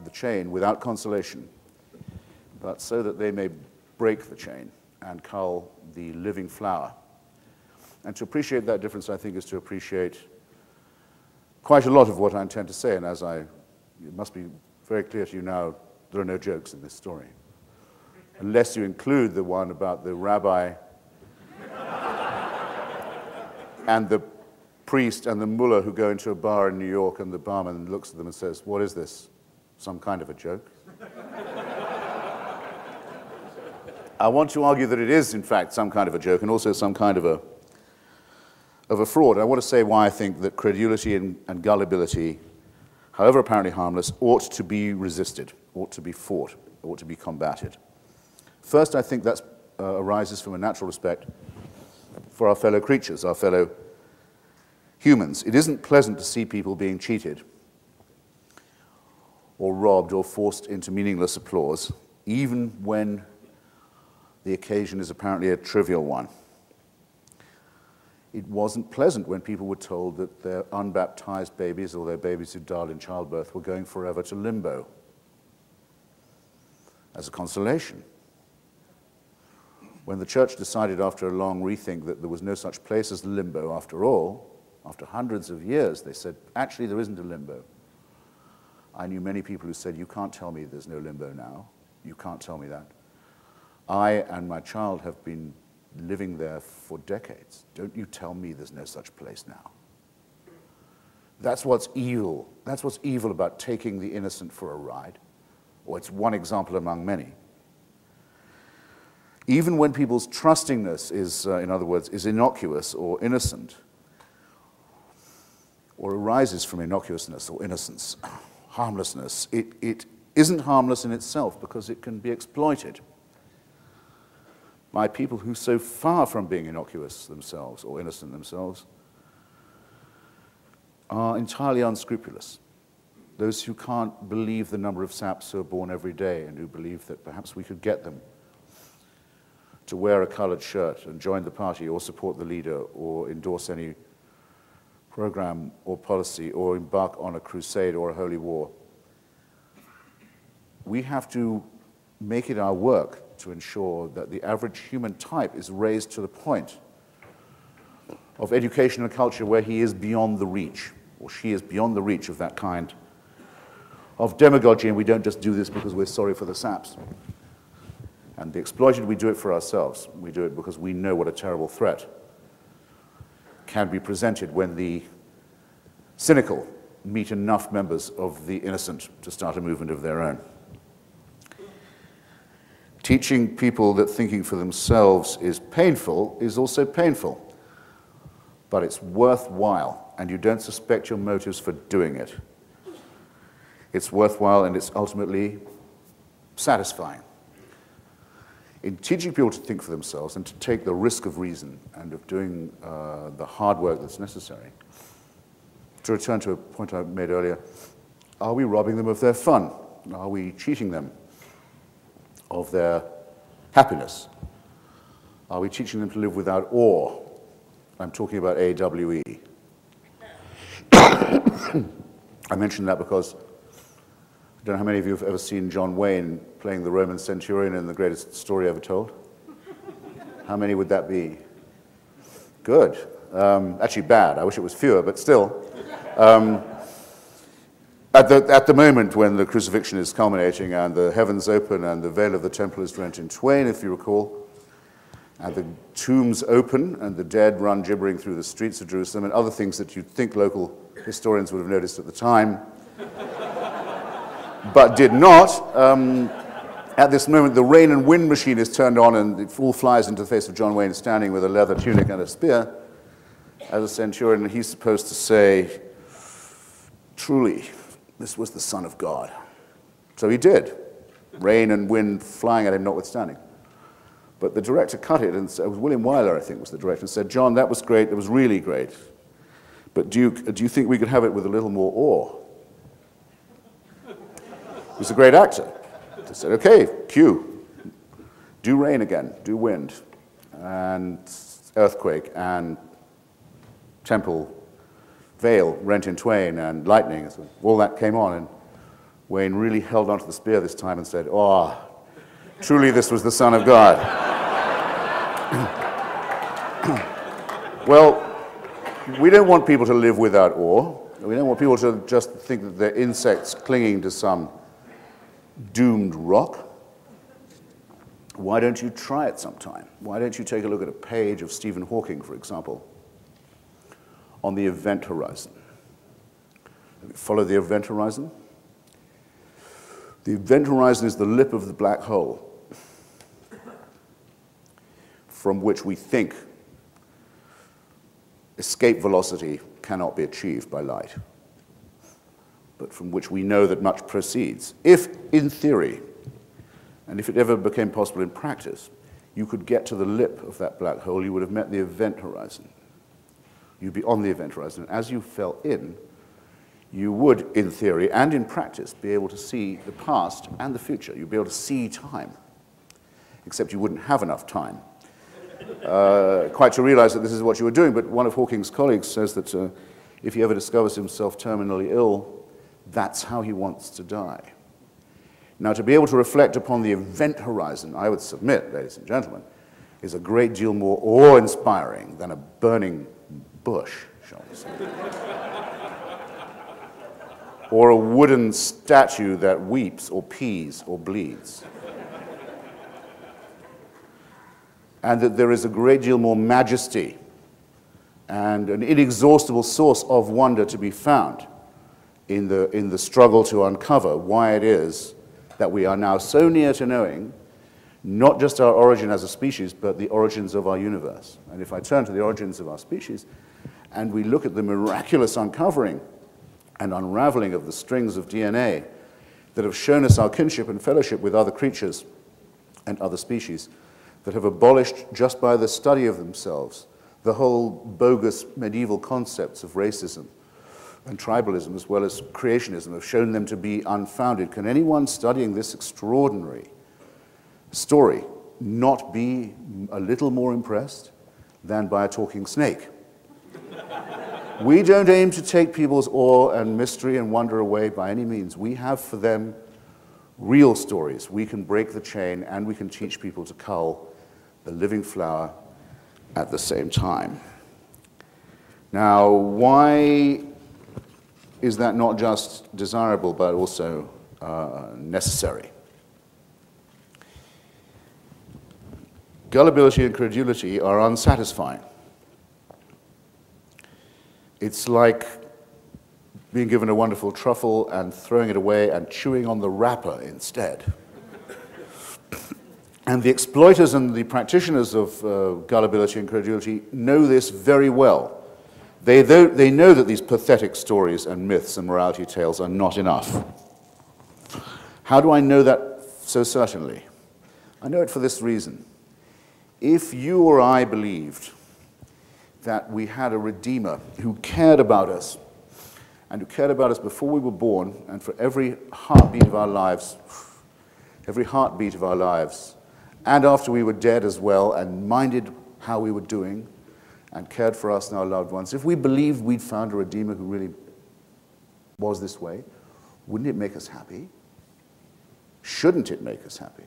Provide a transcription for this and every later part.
the chain without consolation, but so that they may break the chain and cull the living flower. And to appreciate that difference, I think, is to appreciate quite a lot of what I intend to say, and it must be very clear to you now, there are no jokes in this story, unless you include the one about the rabbi and the priest and the mullah who go into a bar in New York, and the barman looks at them and says, "What is this? Some kind of a joke?" I want to argue that it is, in fact, some kind of a joke and also some kind of a fraud. I want to say why I think that credulity and gullibility, however apparently harmless, ought to be resisted, ought to be fought, ought to be combated. First, I think that arises from a natural respect for our fellow creatures, our fellow humans. It isn't pleasant to see people being cheated or robbed or forced into meaningless applause, even when the occasion is apparently a trivial one. It wasn't pleasant when people were told that their unbaptized babies or their babies who died in childbirth were going forever to limbo as a consolation. When the church decided after a long rethink that there was no such place as limbo after all, after hundreds of years, they said, actually, there isn't a limbo. I knew many people who said, you can't tell me there's no limbo now. You can't tell me that. I and my child have been living there for decades. Don't you tell me there's no such place now. That's what's evil. That's what's evil about taking the innocent for a ride. Or it's one example among many. Even when people's trustingness is, in other words, is innocuous or innocent, or arises from innocuousness or innocence, harmlessness, it isn't harmless in itself because it can be exploited by people who, so far from being innocuous themselves or innocent themselves, are entirely unscrupulous. Those who can't believe the number of saps who are born every day and who believe that perhaps we could get them to wear a colored shirt and join the party or support the leader or endorse any program or policy or embark on a crusade or a holy war. We have to make it our work to ensure that the average human type is raised to the point of education and culture where he is beyond the reach, or she is beyond the reach of that kind of demagogy, and we don't just do this because we're sorry for the saps. And the exploited, we do it for ourselves. We do it because we know what a terrible threat can be presented when the cynical meet enough members of the innocent to start a movement of their own. Teaching people that thinking for themselves is painful is also painful, but it's worthwhile, and you don't suspect your motives for doing it. It's worthwhile, and it's ultimately satisfying. In teaching people to think for themselves and to take the risk of reason and of doing the hard work that's necessary, to return to a point I made earlier, are we robbing them of their fun? Are we cheating them of their happiness? Are we teaching them to live without awe? I'm talking about AWE. I mention that because I don't know how many of you have ever seen John Wayne playing the Roman centurion in The Greatest Story Ever Told. How many would that be? Good. Actually bad. I wish it was fewer, but still. At the moment when the crucifixion is culminating and the heavens open and the veil of the temple is rent in twain, if you recall, and the tombs open and the dead run gibbering through the streets of Jerusalem, and other things that you'd think local historians would have noticed at the time, but did not. At this moment, the rain and wind machine is turned on and it all flies into the face of John Wayne standing with a leather tunic and a spear as a centurion, and he's supposed to say, truly, this was the Son of God. So he did, rain and wind flying at him notwithstanding. But the director cut it, and it was William Wyler, I think, was the director, and said, John, that was great, that was really great, but do you think we could have it with a little more awe? He was a great actor. They said, okay, cue. Do rain again, do wind, and earthquake, and temple veil rent in twain, and lightning. So all that came on, and Wayne really held onto the spear this time and said, "Oh, truly this was the Son of God." Well, we don't want people to live without awe. We don't want people to just think that they're insects clinging to some doomed rock. Why don't you try it sometime? Why don't you take a look at a page of Stephen Hawking, for example, on the event horizon? Follow the event horizon. The event horizon is the lip of the black hole from which we think escape velocity cannot be achieved by light, but from which we know that much proceeds. If, in theory, and if it ever became possible in practice, you could get to the lip of that black hole, you would have met the event horizon. You'd be on the event horizon. And as you fell in, you would, in theory and in practice, be able to see the past and the future. You'd be able to see time, except you wouldn't have enough time quite to realize that this is what you were doing. But one of Hawking's colleagues says that if he ever discovers himself terminally ill, that's how he wants to die. Now, to be able to reflect upon the event horizon, I would submit, ladies and gentlemen, is a great deal more awe-inspiring than a burning bush, shall we say, or a wooden statue that weeps or pees or bleeds. And that there is a great deal more majesty and an inexhaustible source of wonder to be found in the struggle to uncover why it is that we are now so near to knowing not just our origin as a species, but the origins of our universe. And if I turn to the origins of our species, and we look at the miraculous uncovering and unraveling of the strings of DNA that have shown us our kinship and fellowship with other creatures and other species, that have abolished, just by the study of themselves, the whole bogus medieval concepts of racism and tribalism, as well as creationism, have shown them to be unfounded. Can anyone studying this extraordinary story not be a little more impressed than by a talking snake? We don't aim to take people's awe and mystery and wonder away by any means. We have for them real stories. We can break the chain and we can teach people to cull the living flower at the same time. Now, why is that not just desirable but also necessary? Gullibility and credulity are unsatisfying. It's like being given a wonderful truffle and throwing it away and chewing on the wrapper instead. And the exploiters and the practitioners of gullibility and credulity know this very well. They know that these pathetic stories and myths and morality tales are not enough. How do I know that so certainly? I know it for this reason. If you or I believed that we had a Redeemer who cared about us, and who cared about us before we were born, and for every heartbeat of our lives, and after we were dead as well, and minded how we were doing, and cared for us and our loved ones, if we believed we'd found a Redeemer who really was this way, wouldn't it make us happy? Shouldn't it make us happy?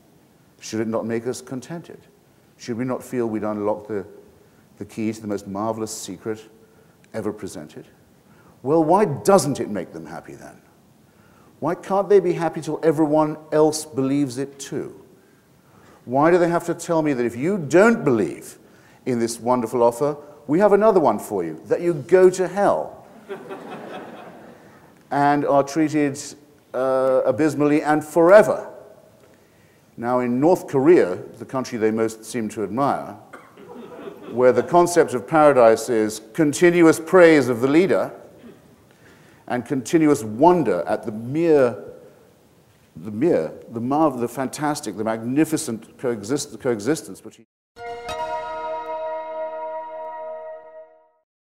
Should it not make us contented? Should we not feel we'd unlocked the key to the most marvelous secret ever presented? Well, why doesn't it make them happy then? Why can't they be happy till everyone else believes it too? Why do they have to tell me that if you don't believe in this wonderful offer, we have another one for you, that you go to hell and are treated abysmally and forever? Now, in North Korea, the country they most seem to admire, where the concept of paradise is continuous praise of the leader and continuous wonder at the marvel, the fantastic, the magnificent coexistence between